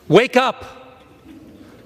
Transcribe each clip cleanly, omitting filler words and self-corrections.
Wake up.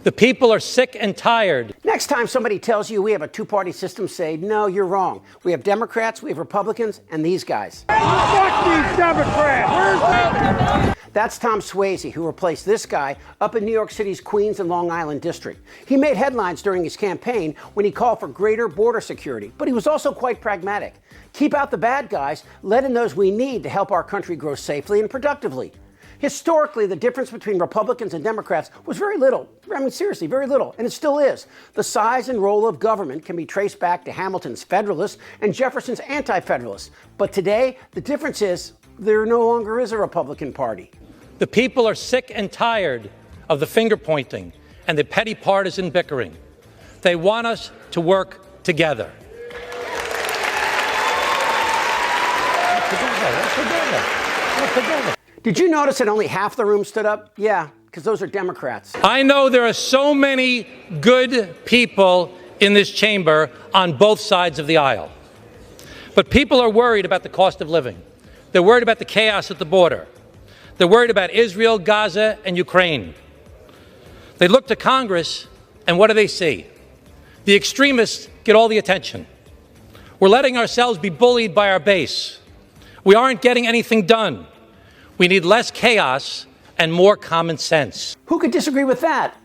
The people are sick and tired. Next time somebody tells you we have a two-party system, say, no, you're wrong. We have Democrats, we have Republicans, and these guys. Fuck these Democrats! Where's That's Tom Suozzi, who replaced this guy up in New York City's Queens and Long Island district. He made headlines during his campaign when he called for greater border security, but he was also quite pragmatic. Keep out the bad guys, let in those we need to help our country grow safely and productively. Historically, the difference between Republicans and Democrats was very little. I mean, seriously, very little, and it still is. The size and role of government can be traced back to Hamilton's Federalists and Jefferson's Anti-Federalists. But today, the difference is there no longer is a Republican Party. The people are sick and tired of the finger pointing and the petty partisan bickering. They want us to work together. Did you notice that only half the room stood up? Yeah, because those are Democrats. I know there are so many good people in this chamber on both sides of the aisle. But people are worried about the cost of living. They're worried about the chaos at the border. They're worried about Israel, Gaza, and Ukraine. They look to Congress, and what do they see? The extremists get all the attention. We're letting ourselves be bullied by our base. We aren't getting anything done. We need less chaos and more common sense. Who could disagree with that?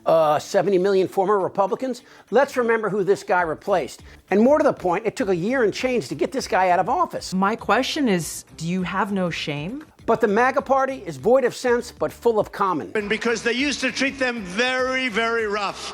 70 million former Republicans? Let's remember who this guy replaced. And more to the point, it took a year and change to get this guy out of office. My question is, do you have no shame? But the MAGA party is void of sense, but full of common. And because they used to treat them very, very rough.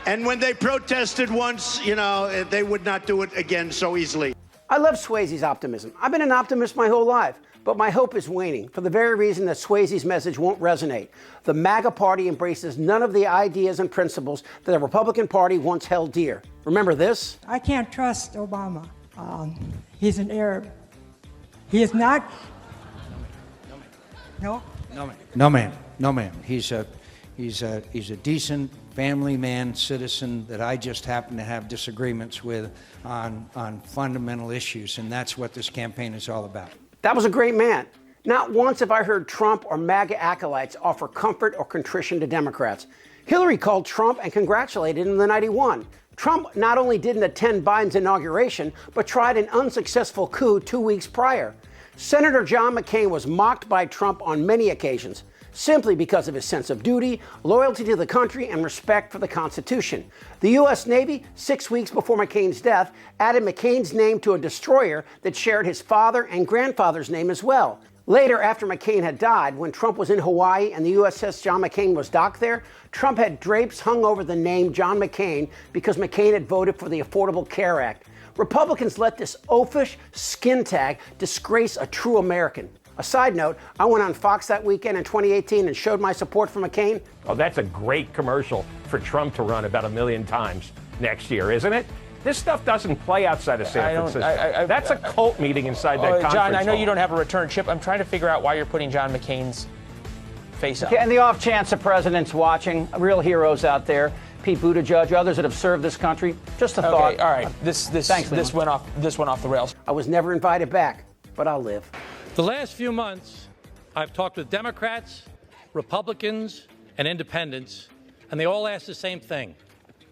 And when they protested once, they would not do it again so easily. I love Suozzi's optimism. I've been an optimist my whole life. But my hope is waning for the very reason that Suozzi's message won't resonate. The MAGA party embraces none of the ideas and principles that the Republican Party once held dear. Remember this? I can't trust Obama. He's an Arab. He is not. No? No, ma'am. He's a decent family man, citizen that I just happen to have disagreements with on fundamental issues, and that's what this campaign is all about. That was a great man. Not once have I heard Trump or MAGA acolytes offer comfort or contrition to Democrats. Hillary called Trump and congratulated him the night he won. Trump not only didn't attend Biden's inauguration, but tried an unsuccessful coup 2 weeks prior. Senator John McCain was mocked by Trump on many occasions, simply because of his sense of duty, loyalty to the country, and respect for the Constitution. The U.S. Navy, 6 weeks before McCain's death, added McCain's name to a destroyer that shared his father and grandfather's name as well. Later, after McCain had died, when Trump was in Hawaii and the USS John McCain was docked there, Trump had drapes hung over the name John McCain because McCain had voted for the Affordable Care Act. Republicans let this oafish skin tag disgrace a true American. A side note, I went on Fox that weekend in 2018 and showed my support for McCain. Oh, that's a great commercial for Trump to run about 1 million times next year, isn't it? This stuff doesn't play outside of San Francisco. That's a cult meeting inside that conference John, I know hall. you don't have a return chip. I'm trying to figure out why you're putting John McCain's face up. And the off chance the president's watching, real heroes out there, Pete Buttigieg, others that have served this country. Just a thought. Okay, all right. This went off the rails. I was never invited back, but I'll live. The last few months, I've talked with Democrats, Republicans, and independents, and they all ask the same thing.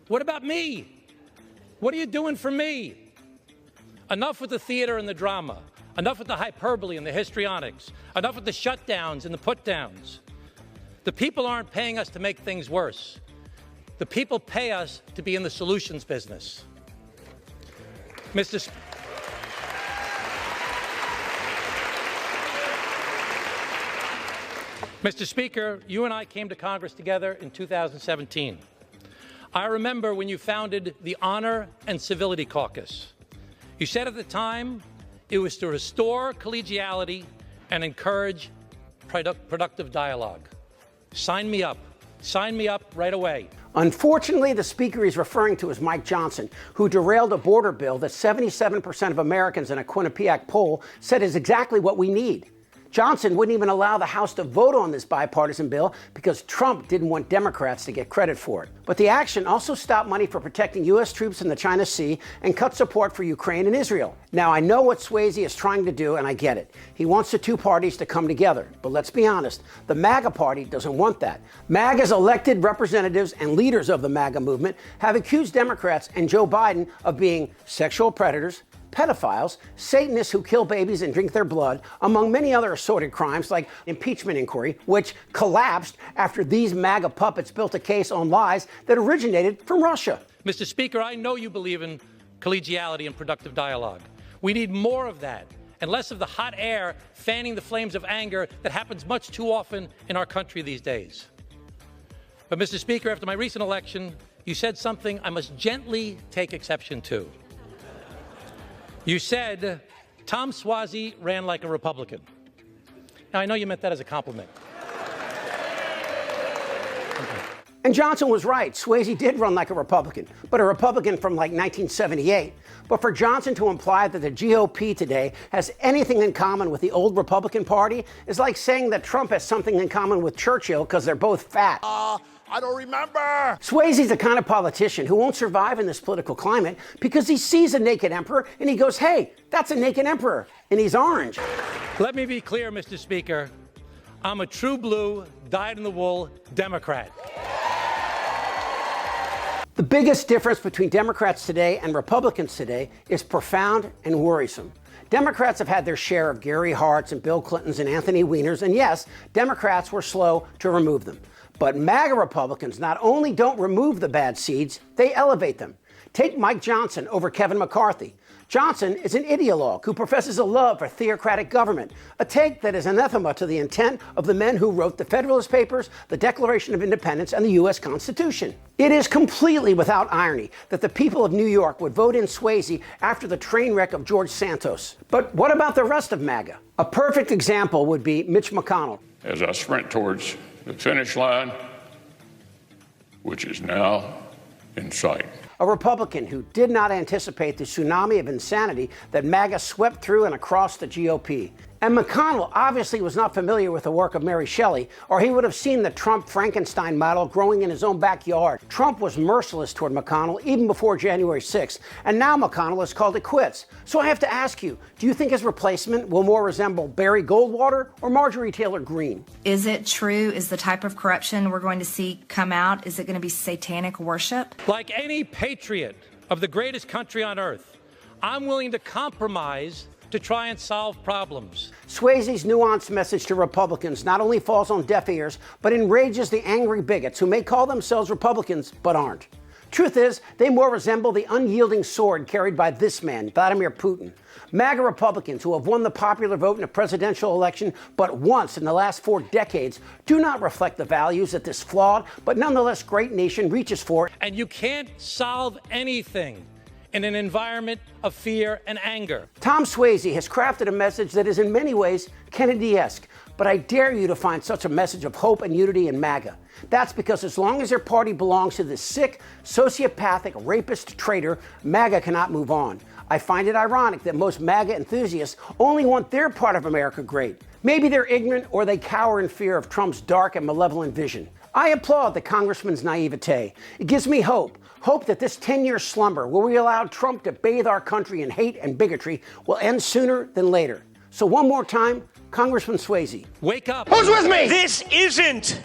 What about me? What are you doing for me? Enough with the theater and the drama. Enough with the hyperbole and the histrionics. Enough with the shutdowns and the put-downs. The people aren't paying us to make things worse. The people pay us to be in the solutions business. Mr. Speaker, you and I came to Congress together in 2017. I remember when you founded the Honor and Civility Caucus. You said at the time it was to restore collegiality and encourage productive dialogue. Sign me up. Sign me up right away. Unfortunately, the speaker he's referring to is Mike Johnson, who derailed a border bill that 77% of Americans in a Quinnipiac poll said is exactly what we need. Johnson wouldn't even allow the House to vote on this bipartisan bill because Trump didn't want Democrats to get credit for it. But the action also stopped money for protecting U.S. troops in the China Sea and cut support for Ukraine and Israel. Now, I know what Suozzi is trying to do, and I get it. He wants the two parties to come together. But let's be honest, the MAGA party doesn't want that. MAGA's elected representatives and leaders of the MAGA movement have accused Democrats and Joe Biden of being sexual predators, pedophiles, Satanists who kill babies and drink their blood, among many other assorted crimes like impeachment inquiry, which collapsed after these MAGA puppets built a case on lies that originated from Russia. Mr. Speaker, I know you believe in collegiality and productive dialogue. We need more of that and less of the hot air fanning the flames of anger that happens much too often in our country these days. But, Mr. Speaker, after my recent election, you said something I must gently take exception to. You said Tom Suozzi ran like a Republican. Now, I know you meant that as a compliment. And Johnson was right. Suozzi did run like a Republican, but a Republican from like 1978. But for Johnson to imply that the GOP today has anything in common with the old Republican Party is like saying that Trump has something in common with Churchill because they're both fat. I don't remember. Suozzi's the kind of politician who won't survive in this political climate because he sees a naked emperor and he goes, hey, that's a naked emperor, and he's orange. Let me be clear, Mr. Speaker. I'm a true blue, dyed-in-the-wool Democrat. The biggest difference between Democrats today and Republicans today is profound and worrisome. Democrats have had their share of Gary Hart's and Bill Clinton's and Anthony Weiner's, and yes, Democrats were slow to remove them. But MAGA Republicans not only don't remove the bad seeds, they elevate them. Take Mike Johnson over Kevin McCarthy. Johnson is an ideologue who professes a love for theocratic government, a take that is anathema to the intent of the men who wrote the Federalist Papers, the Declaration of Independence, and the U.S. Constitution. It is completely without irony that the people of New York would vote in Suozzi after the train wreck of George Santos. But what about the rest of MAGA? A perfect example would be Mitch McConnell. As I sprint towards the finish line, which is now in sight. A Republican who did not anticipate the tsunami of insanity that MAGA swept through and across the GOP. And McConnell obviously was not familiar with the work of Mary Shelley, or he would have seen the Trump Frankenstein model growing in his own backyard. Trump was merciless toward McConnell even before January 6th, and now McConnell has called it quits. So I have to ask you, do you think his replacement will more resemble Barry Goldwater or Marjorie Taylor Greene? Is it true? Is the type of corruption we're going to see come out, is it going to be satanic worship? Like any patriot of the greatest country on earth, I'm willing to compromise to try and solve problems. Suozzi's nuanced message to Republicans not only falls on deaf ears, but enrages the angry bigots who may call themselves Republicans but aren't. Truth is, they more resemble the unyielding sword carried by this man, Vladimir Putin. MAGA Republicans who have won the popular vote in a presidential election but once in the last 4 decades do not reflect the values that this flawed but nonetheless great nation reaches for. And you can't solve anything in an environment of fear and anger. Tom Suozzi has crafted a message that is in many ways Kennedy-esque, but I dare you to find such a message of hope and unity in MAGA. That's because as long as your party belongs to this sick, sociopathic, rapist traitor, MAGA cannot move on. I find it ironic that most MAGA enthusiasts only want their part of America great. Maybe they're ignorant or they cower in fear of Trump's dark and malevolent vision. I applaud the congressman's naivete. It gives me hope that this 10-year slumber where we allowed Trump to bathe our country in hate and bigotry will end sooner than later. So one more time, Congressman Suozzi. Wake up. Who's with me? This isn't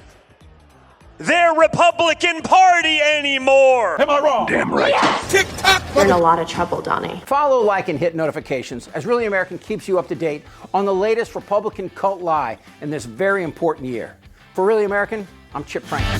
their Republican Party anymore. Am I wrong? Damn right. Yes. Tick-tock. You're in a lot of trouble, Donnie. Follow, like, and hit notifications as Really American keeps you up to date on the latest Republican cult lie in this very important year. For Really American, I'm Chip Franklin.